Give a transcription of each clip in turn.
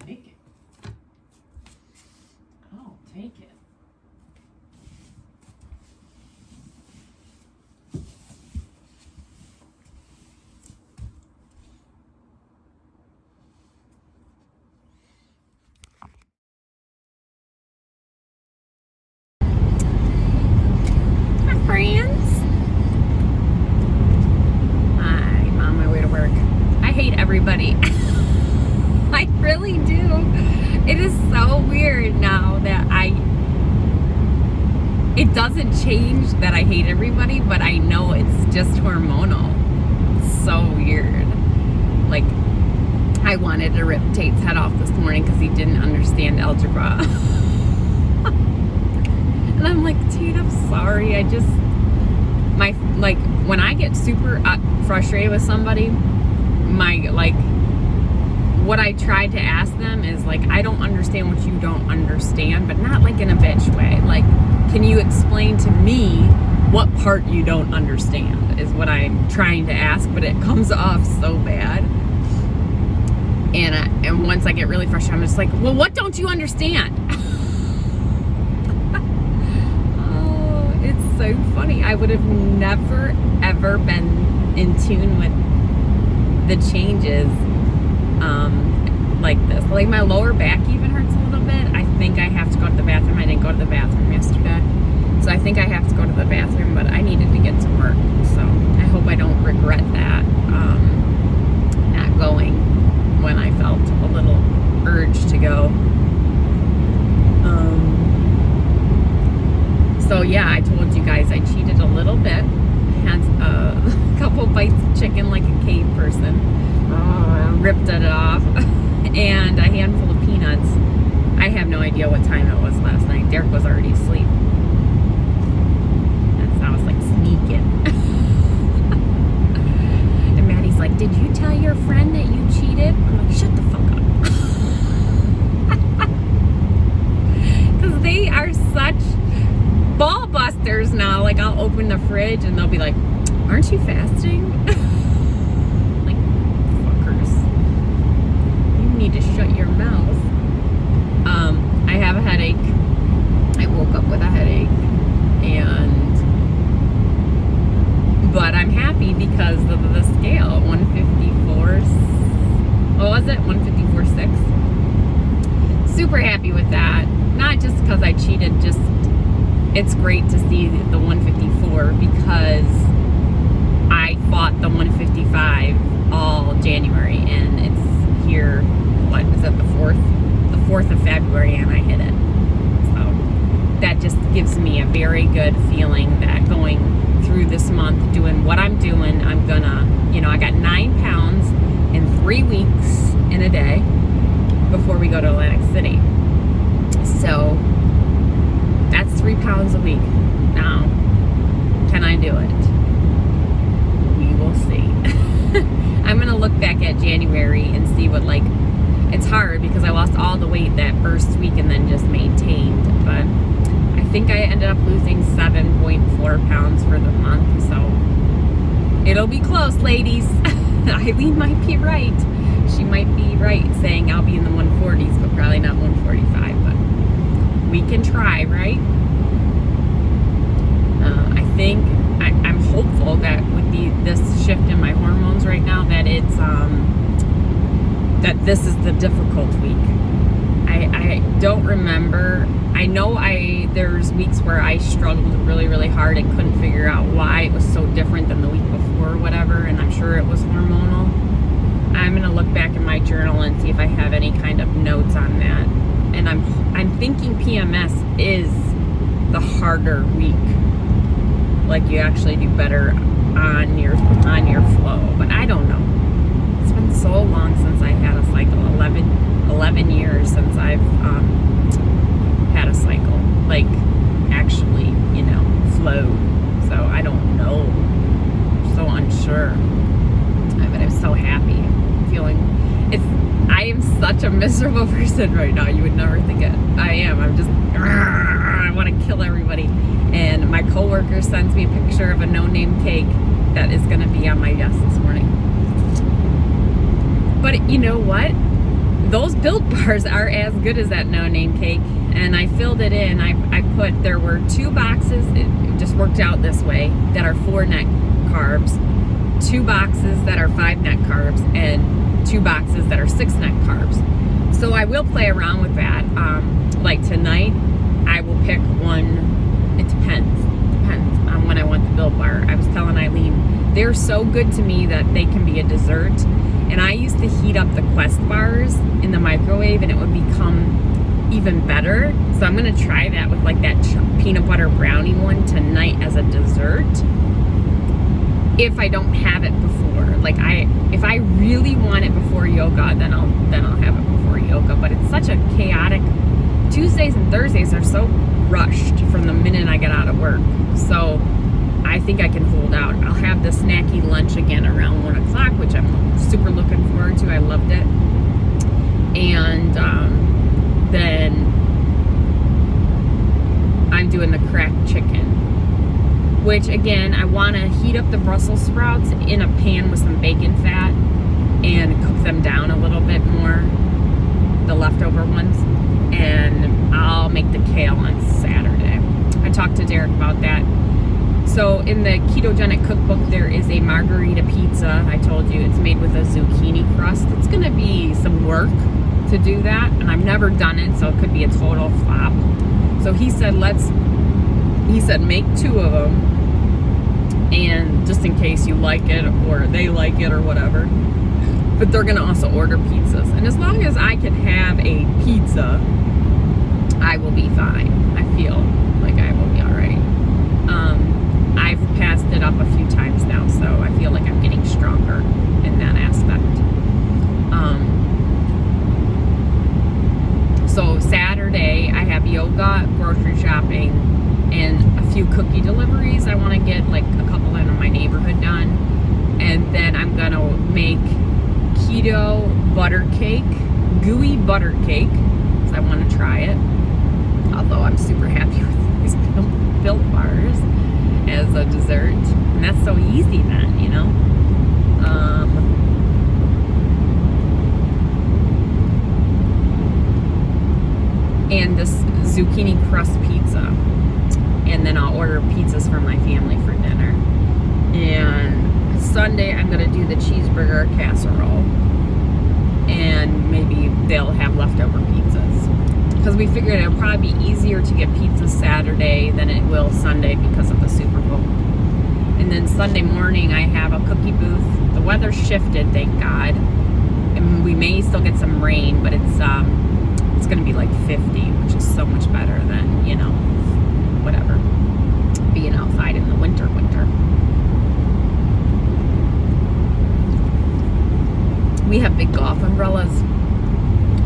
take it. I'll take it. Friends. I'm on my way to work. I hate everybody. I really do. It is so weird now that it doesn't change that I hate everybody, but I know it's just hormonal. It's so weird. Like, I wanted to rip Tate's head off this morning because he didn't understand algebra. And I'm like, Tate, I'm sorry. When I get super frustrated with somebody, what I tried to ask them is like, I don't understand what you don't understand, but not like in a bitch way. Like, can you explain to me what part you don't understand is what I'm trying to ask, but it comes off so bad. And once I get really frustrated, I'm just like, well, what don't you understand? It's so funny. I would have never, ever been in tune with the changes like this. Like, my lower back even hurts a little bit. I think I have to go to the bathroom. I didn't go to the bathroom yesterday. So I think I have to go to the bathroom, but I needed to get to work. So I hope I don't regret that, not going when I felt a little urge to go. So yeah, I told you guys I cheated a little bit. Had a couple bites of chicken like a cave person. Ripped it off. And a handful of peanuts. I have no idea what time it was last night. Derek was already asleep. So I was like sneaking. And Maddie's like, did you tell your friend that you cheated? I'm like, shut the fuck up. Because they are such ball busters now. Like, I'll open the fridge and they'll be like, aren't you fasting? Like, fuckers, you need to shut your mouth. I have a headache. I woke up with a headache, but I'm happy because of the scale. 154, what was it? 154.6. Super happy with that. Not just because I cheated, just it's great to see the 154 because I fought the 155 all January, and it's here, what is it, the 4th of February, and I hit it. So that just gives me a very good feeling that going through this month, doing what I'm doing, I'm gonna, I got 9 pounds in 3 weeks in a day before we go to Atlantic City. So that's 3 pounds a week. Now, can I do it? We will see. I'm going to look back at January and see what, it's hard because I lost all the weight that first week and then just maintained. But I think I ended up losing 7.4 pounds for the month. So it'll be close, ladies. Eileen might be right. She might be right saying I'll be in the 140s, but probably not 145. But we can try, right? I think I'm hopeful that with this shift in my hormones right now, that it's that this is the difficult week. I don't remember. I know there's weeks where I struggled really, really hard and couldn't figure out why it was so different than the week before or whatever, and I'm sure it was hormonal. I'm gonna look back in my journal and see if I have any kind of notes on that. And I'm thinking PMS is the harder week. Like, you actually do better on your flow, but I don't know. It's been so long since I had a cycle. 11 years since I've had a cycle, like actually, flowed. So I don't know. I'm so unsure. But I'm so happy. I am such a miserable person right now. You would never think it. I am. I'm just, I want to kill everybody. And my coworker sends me a picture of a no-name cake that is going to be on my desk this morning. But you know what? those Built Bars are as good as that no-name cake. And I filled it in. There were 2 boxes, it just worked out this way, that are 4 net carbs, 2 boxes that are 5 net carbs, and 2 boxes that are 6 net carbs. So I will play around with that. Like tonight, I will pick one. It depends on when I want the Built Bar. I was telling Eileen, they're so good to me that they can be a dessert. And I used to heat up the Quest bars in the microwave, and it would become even better. So I'm gonna try that with like that peanut butter brownie one tonight as a dessert. If I don't have it before, like if I really want it before yoga, then I'll have it before yoga. But it's such a chaotic. Tuesdays and Thursdays are so rushed from the minute I get out of work. So I think I can hold out. I'll have the snacky lunch again around 1 o'clock, which I'm super looking forward to. I loved it. And then I'm doing the cracked chicken, which again, I want to heat up the Brussels sprouts in a pan with some bacon fat and cook them down a little bit more, the leftover ones, and I'll make the kale on Saturday. I talked to Derek about that. So in the ketogenic cookbook, there is a margarita pizza. I told you it's made with a zucchini crust. It's going to be some work to do that, and I've never done it, so it could be a total flop. So he said make 2 of them, and just in case you like it or they like it or whatever. But they're going to also order pizzas, and as long as I can have a pizza, I will be fine. I feel like I will be all right. I've passed it up a few times now, so I feel like I'm getting stronger in that aspect. So Saturday, I have yoga, grocery shopping, and a few cookie deliveries. I want to get like a couple in my neighborhood done. And then I'm going to make keto butter cake, gooey butter cake, because I want to try it. Although I'm super happy with these Built Bars as a dessert. And that's so easy then, you know? And this zucchini crust pizza. And then I'll order pizzas for my family for dinner. And Sunday I'm going to do the cheeseburger casserole. And maybe they'll have leftover pizzas. Because we figured it'll probably be easier to get pizza Saturday than it will Sunday because of the Super Bowl. And then Sunday morning I have a cookie booth. The weather shifted, thank God. And we may still get some rain, but it's going to be like 50, which is so much better than, you know, whatever, being outside in the winter. We have big golf umbrellas,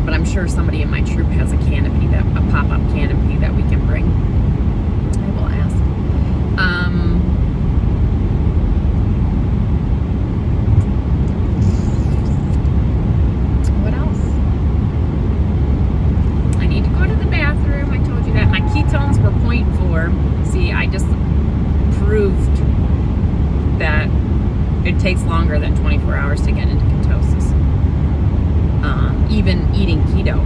but I'm sure somebody in my troop has a canopy, a pop-up canopy that we can bring. I will ask. What else? I need to go to the bathroom. I told you that. My ketones were 0.4. See, I just proved that it takes longer than 24 hours to get into ketosis. Even eating keto,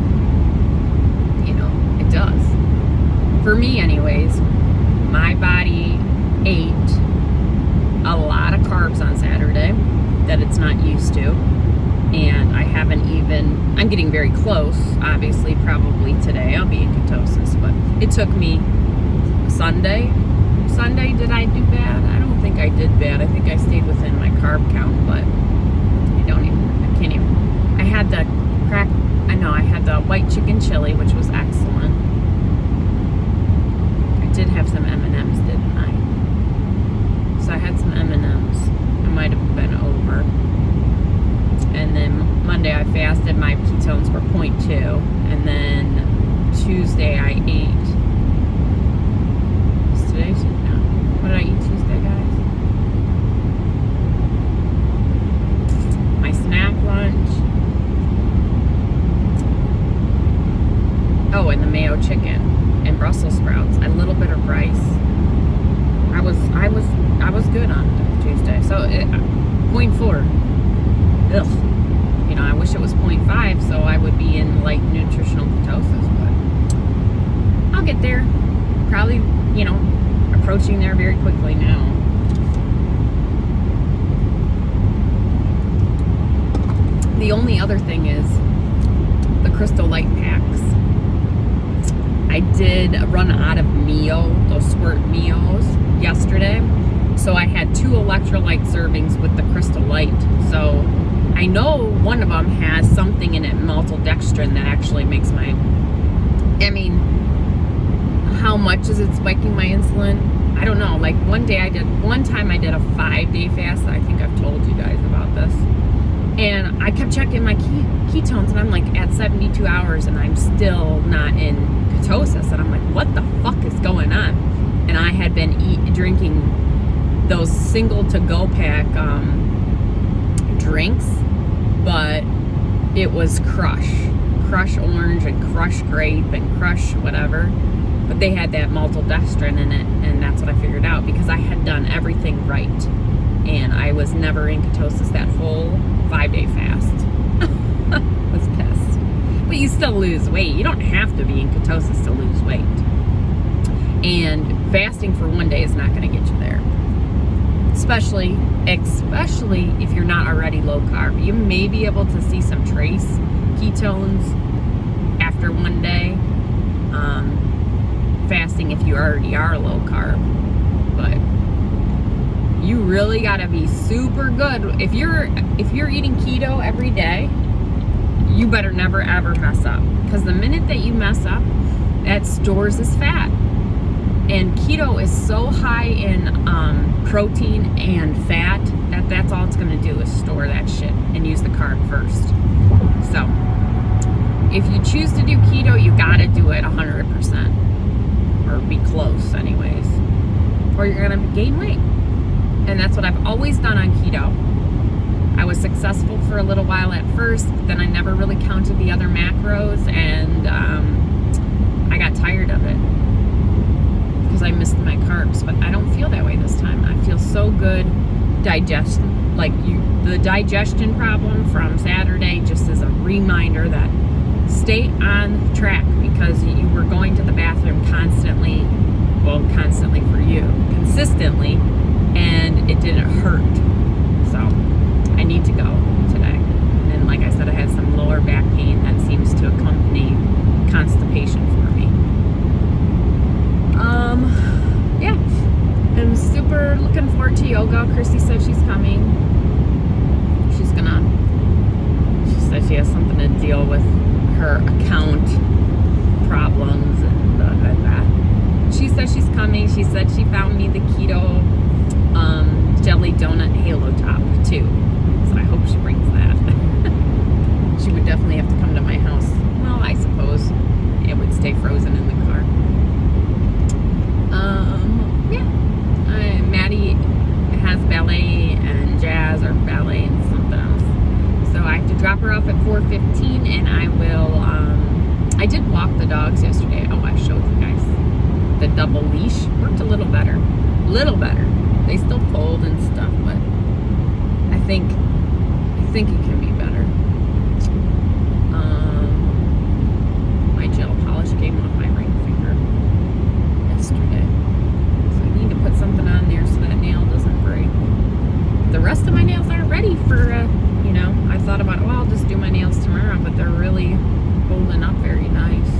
you know, it does. For me anyways, my body ate a lot of carbs on Saturday that it's not used to, and I'm getting very close, obviously. Probably today I'll be in ketosis, but it took me Sunday, did I do bad? I don't think I did bad. I think I stayed within my carb count, but I had the I had the white chicken chili, which was excellent. I did have some M&Ms, didn't I? So I had some M&Ms. I might have been over. And then Monday I fasted. My ketones were 0.2. And then Tuesday I ate. Is today? No. What did I eat Tuesday, guys? My snack lunch. Oh, and the mayo chicken and Brussels sprouts, a little bit of rice. I was good on Tuesday. So 0.4. Ugh. You know, I wish it was 0.5 so I would be in like nutritional ketosis, but I'll get there. Probably, you know, approaching there very quickly now. The only other thing is the Crystal Light packs. I did run out of Mio, those squirt Mios, yesterday. So I had 2 electrolyte servings with the Crystal Light. So I know one of them has something in it, maltodextrin, that actually makes my, I mean, how much is it spiking my insulin? I don't know. Like one time I did a 5-day fast. I think I've told you guys about this. And I kept checking my ketones, and I'm like at 72 hours and I'm still not in ketosis. And I'm like, what the fuck is going on? And I had been drinking those single to-go pack drinks, but it was Crush Orange and Crush Grape and Crush whatever. But they had that maltodextrin in it, and that's what I figured out, because I had done everything right. And I was never in ketosis that whole 5-day fast. Was pissed. But you still lose weight. You don't have to be in ketosis to lose weight. And fasting for 1 day is not going to get you there. Especially if you're not already low carb. You may be able to see some trace ketones after 1 day fasting if you already are low carb. But you really got to be super good. If you're eating keto every day, you better never ever mess up, because the minute that you mess up, that stores as fat. And keto is so high in protein and fat that that's all it's going to do is store that shit and use the carb first. So if you choose to do keto, you got to do it 100%, or be close anyways, or you're going to gain weight. And that's what I've always done on keto. I was successful for a little while at first, then I never really counted the other macros, and I got tired of it because I missed my carbs. But I don't feel that way this time. I feel so good. The digestion problem from Saturday just is a reminder that stay on track, because you were going to the bathroom constantly for you, consistently, and it didn't hurt. So I need to go today. And like I said, I had some lower back pain that seems to accompany constipation for me. Yeah, I'm super looking forward to yoga. Christy said she's coming. She said she has something to deal with her account problems and blah, blah, blah. She said she's coming. She said she found me the keto jelly donut halo top too. So I hope she brings that. She would definitely have to come to my house. Well, I suppose it would stay frozen in the car. Yeah. Maddie has ballet and jazz, or ballet and something else. So I have to drop her off at 4:15, and I will, I did walk the dogs yesterday. Oh, I showed you guys. The double leash worked a little better. They still pulled and stuff, but I think it can be better. My gel polish came off my ring finger yesterday, so I need to put something on there so that nail doesn't break. The rest of my nails aren't ready for, I thought about, I'll just do my nails tomorrow, but they're really holding up very nice.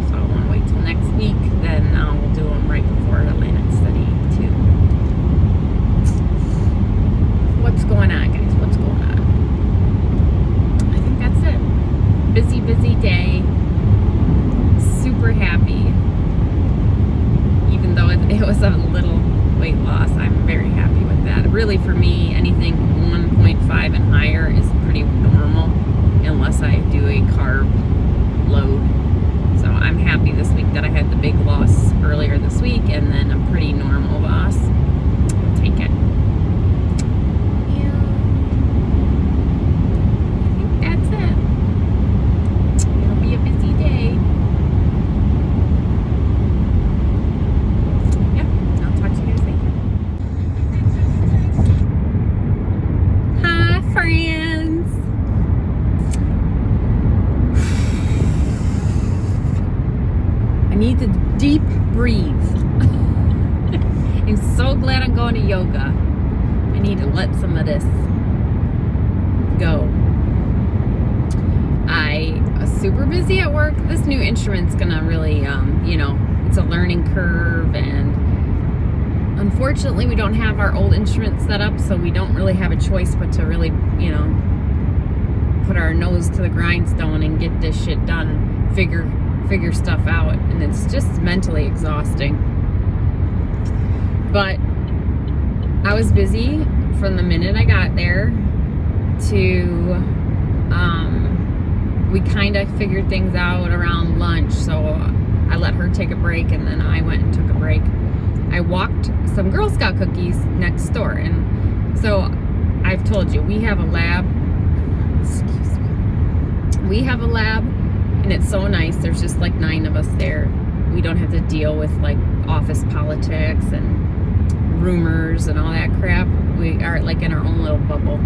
So I want to wait till next week, then I'll do them right before Atlantic City too. What's going on, guys? What's going on? I think that's it. Busy day. Super happy. Even though it was a little weight loss, I'm very happy with that. Really, for me, anything 1.5 and higher is pretty normal, unless I do a carb load. So I'm happy this week that I had the big loss earlier this week, and then a pretty normal loss. I'll take it. Yeah. I think that's it. It'll be a busy day. Yeah, I'll talk to you guys later. Hi, friends. need to deep breathe. I'm so glad I'm going to yoga. I need to let some of this go. I was super busy at work. This new instrument's gonna really, it's a learning curve, and unfortunately we don't have our old instrument set up, so we don't really have a choice but to really, put our nose to the grindstone and get this shit done, figure stuff out, and it's just mentally exhausting. But I was busy from the minute I got there to, we kind of figured things out around lunch, so I let her take a break, and then I went and took a break. I walked some Girl Scout cookies next door, and so I've told you, we have a lab. Excuse me. We have a lab, and it's so nice. There's just like 9 of us there. We don't have to deal with like office politics and rumors and all that crap. We are like in our own little bubble.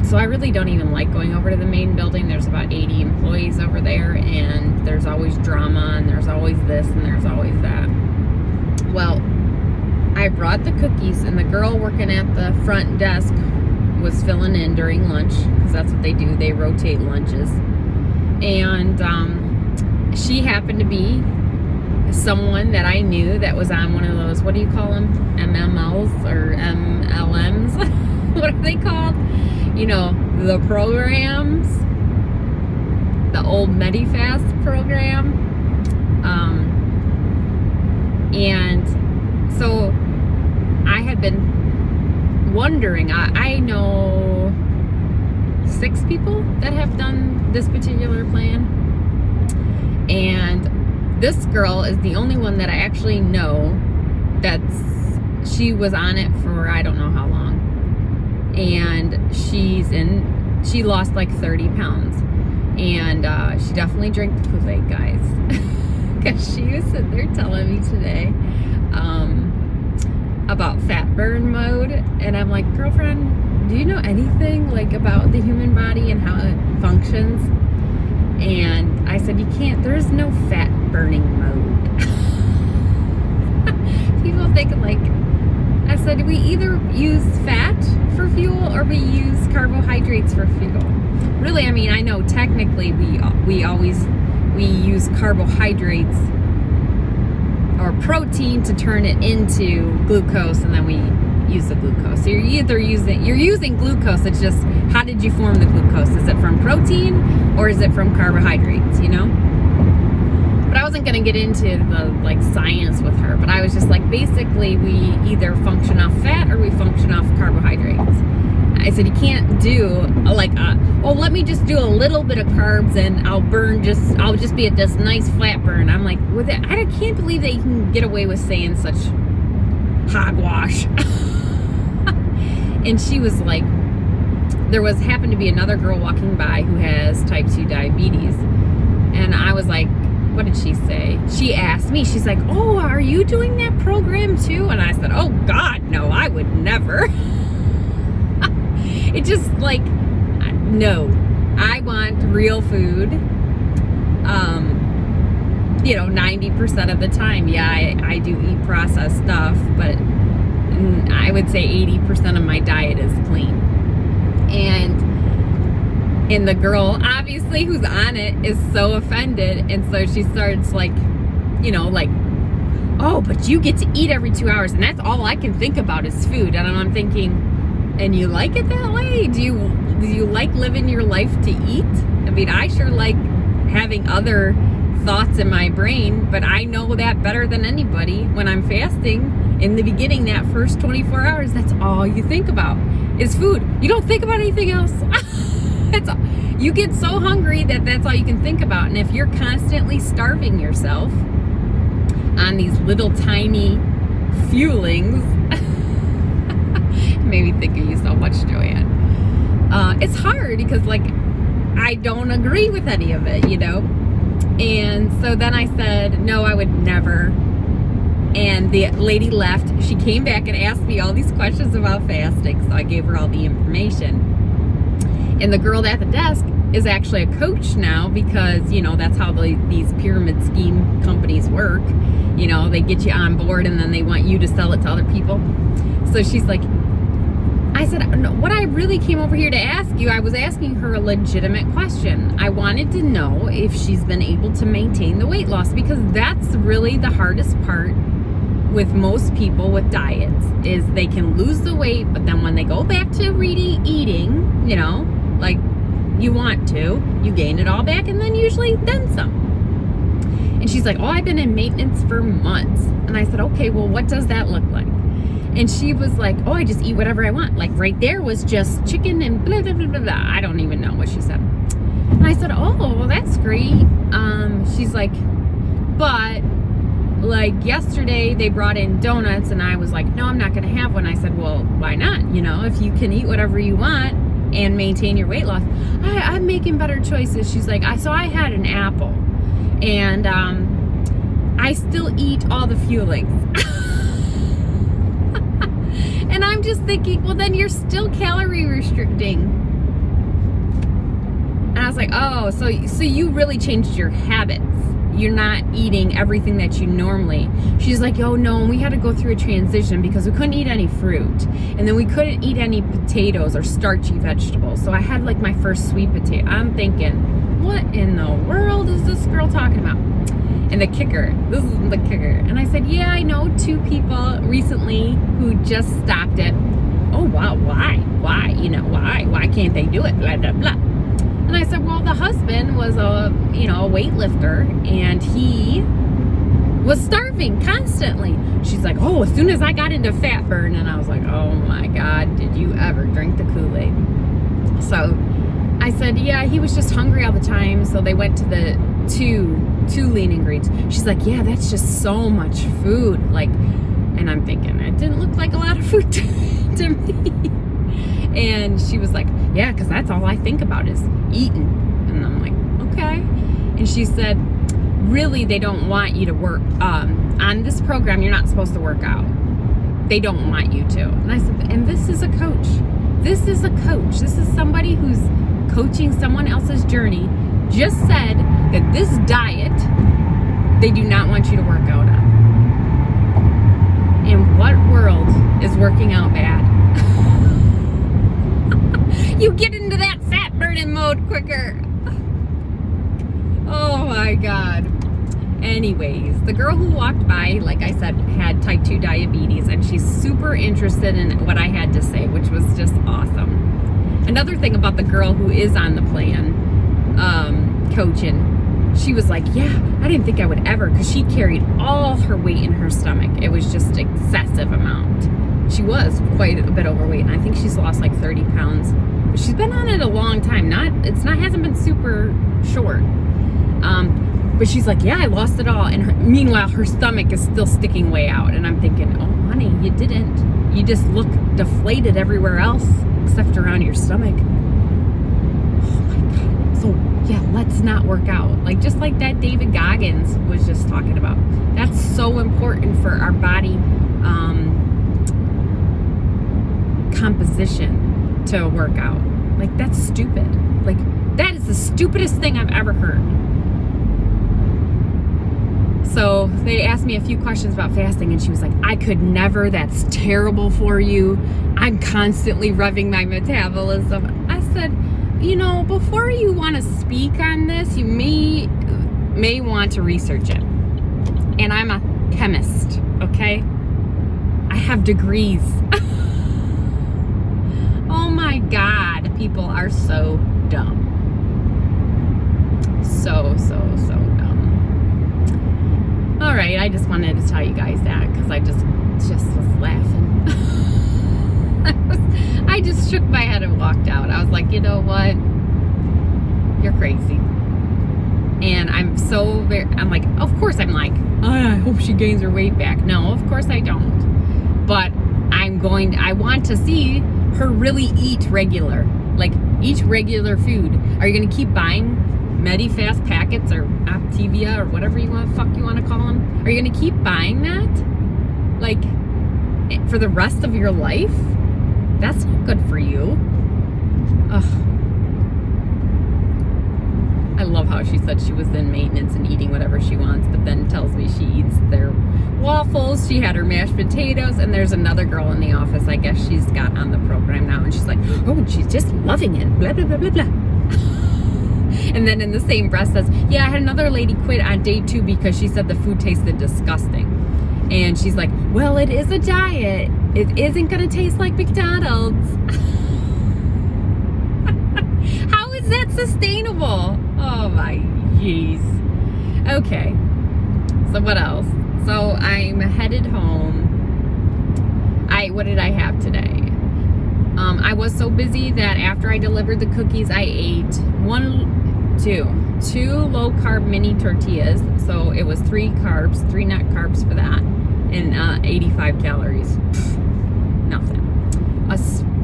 So I really don't even like going over to the main building. There's about 80 employees over there, and there's always drama, and there's always this, and there's always that. Well, I brought the cookies, and the girl working at the front desk was filling in during lunch, because that's what they do. They rotate lunches. And she happened to be someone that I knew that was on one of those, what do you call them? MMLs or MLMs? What are they called? The programs, the old MediFast program. And so I had been wondering, I know 6 people that have done this particular plan. And this girl is the only one that I actually know she was on it for I don't know how long. And she lost like 30 pounds. And she definitely drank the Kool-Aid, guys. Because she was sitting there telling me today about fat burn mode. And I'm like, girlfriend, do you know anything like about the human body and how it functions? And I said, there is no fat burning mode. People think like, I said, we either use fat for fuel or we use carbohydrates for fuel. Really, I mean, I know technically we use carbohydrates or protein to turn it into glucose, and then we use the glucose. So you're using glucose. It's just, how did you form the glucose? Is it from protein or is it from carbohydrates, But I wasn't going to get into the science with her, but I was just like, basically we either function off fat or we function off carbohydrates. I said, you can't do let me just do a little bit of carbs and I'll just be at this nice flat burn. I'm like, I can't believe that you can get away with saying such hogwash. And she was like, happened to be another girl walking by who has type 2 diabetes. And I was like, what did she say? She asked me, she's like, oh, are you doing that program too? And I said, oh God, no, I would never. It just like, no, I want real food. 90% of the time, yeah, I do eat processed stuff, but I would say 80% of my diet is clean. And the girl, obviously, who's on it is so offended. And so she starts like, oh, but you get to eat every 2 hours. And that's all I can think about is food. And I'm thinking, and you like it that way? Do you like living your life to eat? I mean, I sure like having other thoughts in my brain, but I know that better than anybody. When I'm fasting, in the beginning, that first 24 hours, that's all you think about is food. You don't think about anything else. You get so hungry that's all you can think about. And if you're constantly starving yourself on these little tiny fuelings, made me think of you so much, Joanne. It's hard because I don't agree with any of it, And so then I said, no, I would never. And the lady left. She came back and asked me all these questions about fasting. So I gave her all the information. And the girl at the desk is actually a coach now because, you know, that's how these pyramid scheme companies work. You know, they get you on board and then they want you to sell it to other people. So she's like, I said, no, what I really came over here to ask you, I was asking her a legitimate question. I wanted to know if she's been able to maintain the weight loss, because that's really the hardest part with most people with diets, is they can lose the weight, but then when they go back to eating, you know, like you want to, you gain it all back and then usually then some. And she's like, oh, I've been in maintenance for months. And I said, okay, well, what does that look like? And she was like, oh, I just eat whatever I want. Like right there was just chicken and blah, blah, blah, blah, blah. I don't even know what she said. And I said, oh, well, that's great. She's like, but like yesterday they brought in donuts and I was like, no, I'm not going to have one. I said, well, why not? You know, if you can eat whatever you want and maintain your weight loss. I'm making better choices. She's like, so I had an apple and I still eat all the fuelings. And I'm just thinking, well, then you're still calorie restricting. And I was like, oh, so you really changed your habits. You're not eating everything that you normally. She's like, oh, no, and we had to go through a transition because we couldn't eat any fruit. And then we couldn't eat any potatoes or starchy vegetables. So I had like my first sweet potato. I'm thinking, what in the world is this girl talking about? And the kicker, this is the kicker. And I said, yeah, I know 2 people recently who just stopped it. Oh, wow, why? Why? You know, why? Why can't they do it? Blah, blah, blah. And I said, well, the husband was a weightlifter and he was starving constantly. She's like, oh, as soon as I got into fat burn. And I was like, oh my God, did you ever drink the Kool-Aid? So I said, yeah, he was just hungry all the time. So they went to the two lean ingredients. She's like, yeah, that's just so much food. Like, and I'm thinking, it didn't look like a lot of food to me. And she was like, yeah, because that's all I think about is eating. And I'm like, okay. And she said, really, they don't want you to work. On this program, you're not supposed to work out. They don't want you to. And I said, and this is a coach. This is a coach. This is somebody who's coaching someone else's journey. Just said that this diet, they do not want you to work out on. In what world is working out bad? You get into that fat burning mode quicker. Oh my God. Anyways, the girl who walked by, like I said, had type 2 diabetes, and she's super interested in what I had to say, which was just awesome. Another thing about the girl who is on the plan, coaching, she was like, yeah, I didn't think I would ever, because she carried all her weight in her stomach. It was just excessive amount. She was quite a bit overweight, and I think she's lost like 30 pounds. But she's been on it a long time. Hasn't been super short. But she's like, yeah, I lost it all. And meanwhile, her stomach is still sticking way out. And I'm thinking, oh, honey, you didn't. You just look deflated everywhere else except around your stomach. Oh my God. So yeah, let's not work out. Like, just like that David Goggins was just talking about. That's so important for our body composition to work out. Like, that's stupid. Like, that is the stupidest thing I've ever heard. So they asked me a few questions about fasting, and she was like, I could never. That's terrible for you. I'm constantly revving my metabolism. I said, you know, before you want to speak on this, you may want to research it. And I'm a chemist, okay? I have degrees. Oh my God, people are so dumb. So dumb. All right, I just wanted to tell you guys that because I just was laughing. I just shook my head and walked out. I was like, you know what? You're crazy. And I'm like, of course I'm like, oh, I hope she gains her weight back. No, of course I don't. But I want to see her really eat regular. Like, eat regular food. Are you going to keep buying Medifast packets or Optivia or whatever you want to call them? Are you going to keep buying that? Like, for the rest of your life? That's not good for you. Ugh. love how she said she was in maintenance and eating whatever she wants, but then tells me she eats their waffles. She had her mashed potatoes, and there's another girl in the office. I guess she's got on the program now, and she's like, oh, and she's just loving it, blah, blah, blah, blah, blah. And then in the same breath says, yeah, I had another lady quit on day 2 because she said the food tasted disgusting. And she's like, well, it is a diet. It isn't going to taste like McDonald's. How is that sustainable? Oh my jeez. Okay. So what else? So I'm headed home. What did I have today? I was so busy that after I delivered the cookies, I ate two low carb mini tortillas. So it was 3 carbs, 3 net carbs for that, and 85 calories. Nothing.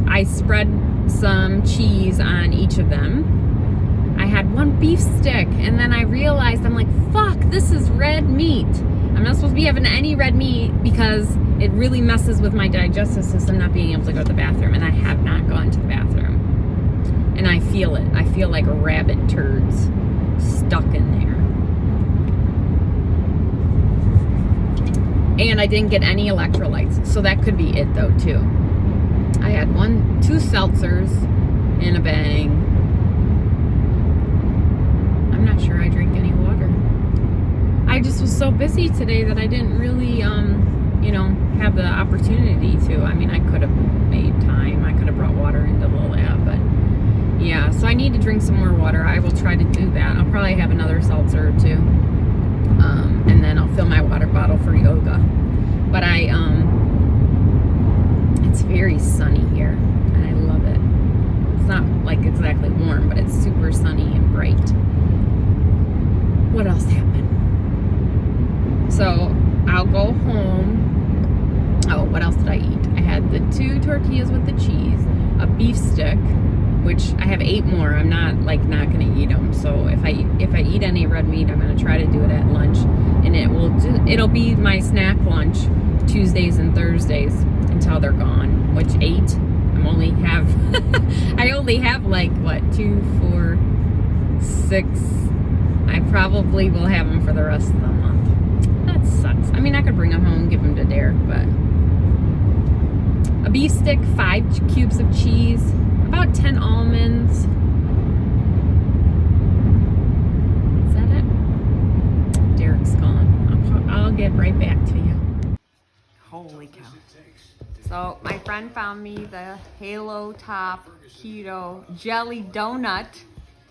I spread some cheese on each of them. I had 1 beef stick, and then I realized, I'm like, fuck, this is red meat. I'm not supposed to be having any red meat because it really messes with my digestive system not being able to go to the bathroom, and I have not gone to the bathroom. And I feel it. I feel like rabbit turds stuck in there. And I didn't get any electrolytes, so that could be it though too. I had 2 seltzers in a bang. I'm not sure I drank any water. I just was so busy today that I didn't really, have the opportunity to. I mean, I could have made time. I could have brought water into the lab, but yeah, so I need to drink some more water. I will try to do that. I'll probably have another seltzer or 2. And then I'll fill my water bottle for yoga. But it's very sunny here, and I love it. It's not like exactly warm, but it's super sunny and bright. What else happened? So I'll go home. Oh, what else did I eat? I had the 2 tortillas with the cheese, a beef stick, which I have 8 more. I'm not gonna eat them. So if I eat any red meat, I'm gonna try to do it at lunch, and it'll be my snack lunch Tuesdays and Thursdays until they're gone. Which 8? I only have like what 2, 4, 6. I probably will have them for the rest of the month. That sucks. I mean, I could bring them home and give them to Derek, but a beef stick, 5 cubes of cheese, about 10 almonds. Is that it? Derek's gone. I'll get right back to you. Holy cow. So my friend found me the Halo Top Keto Jelly Donut,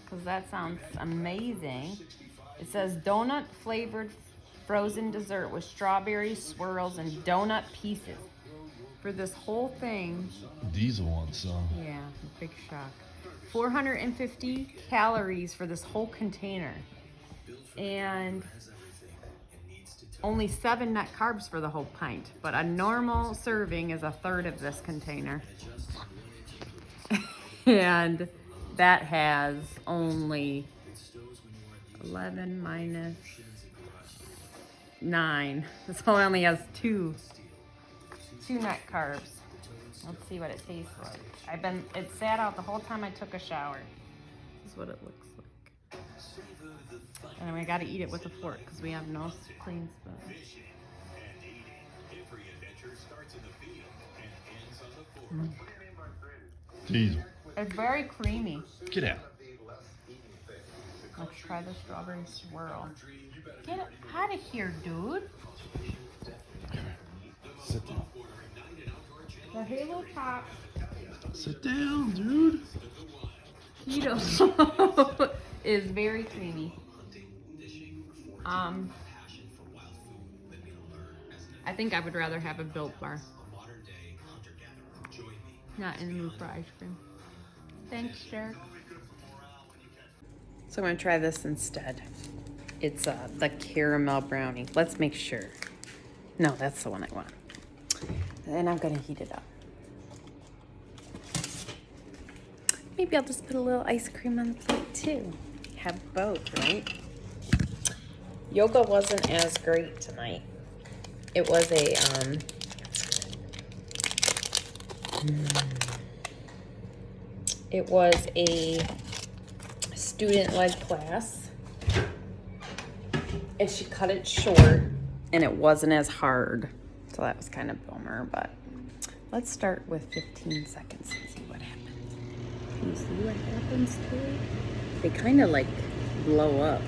because that sounds amazing. It says donut flavored frozen dessert with strawberry swirls and donut pieces. For this whole thing. Diesel ones, so. Yeah, big shock. 450 calories for this whole container. And only 7 net carbs for the whole pint. But a normal serving is 1/3 of this container. And that has only 11 minus 9. So it only has 2 net carbs. Let's see what it tastes like. It sat out the whole time I took a shower. This is what it looks like. And I gotta eat it with a fork because we have no clean spoon. Diesel. It's very creamy. Get out. Let's try the strawberry swirl. Get out of here, dude. Sit down. The Halo Top Sit down, dude. Keto is very creamy. I think I would rather have a Built Bar. Not in the mood for ice cream. Thanks, Derek. So I'm going to try this instead. It's the caramel brownie. Let's make sure. No, that's the one I want. And I'm going to heat it up. Maybe I'll just put a little ice cream on the plate too. Have both, right? Yoga wasn't as great tonight. It was a student-led class, And she cut it short, and it wasn't as hard. So that was kind of a bummer, but let's start with 15 seconds and see what happens. Can you see what happens to it? They kind of like blow up.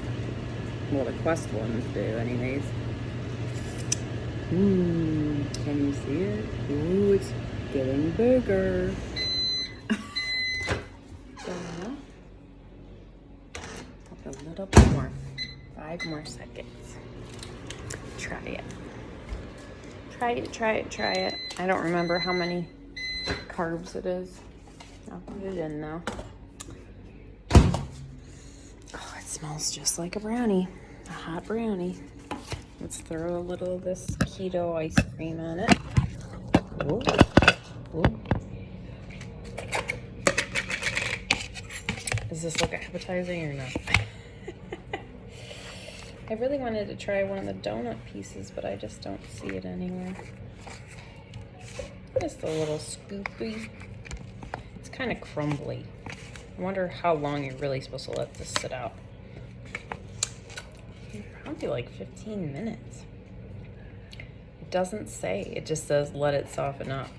Well, the Quest ones do anyways. Can you see it? Ooh, it's getting bigger. So now, a little bit more. 5 more seconds. Try it. Try it, try it, try it. I don't remember how many carbs it is. I'll put it in now. Oh, it smells just like a brownie. A hot brownie. Let's throw a little of this keto ice cream on it. Ooh. Ooh. Does this look appetizing or not? I really wanted to try one of the donut pieces, but I just don't see it anywhere. Just a little scoopy. It's kind of crumbly. I wonder how long you're really supposed to let this sit out. Probably like 15 minutes. It doesn't say. It just says let it soften up.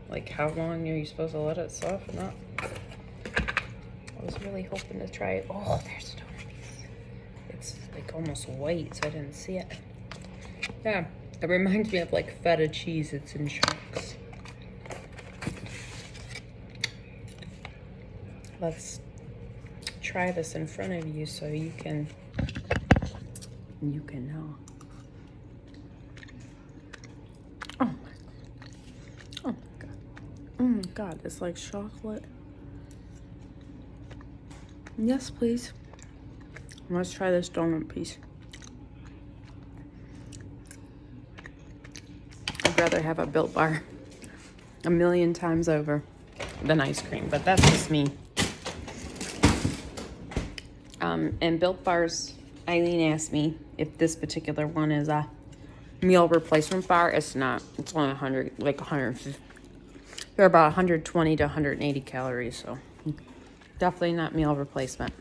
Like how long are you supposed to let it soften up? I was really hoping to try it. Oh, there's a donut piece. It's like almost white, so I didn't see it. Yeah, it reminds me of like feta cheese. It's in chunks. Let's try this in front of you so you can know. Oh my god. Oh my god, it's like chocolate. Yes, please. Let's try this donut piece. I'd rather have a Built Bar 1,000,000 times over than ice cream, but that's just me. And Built Bars, Eileen asked me if this particular one is a meal replacement bar. It's not. It's only 100, like 150. They're about 120 to 180 calories, so definitely not meal replacement.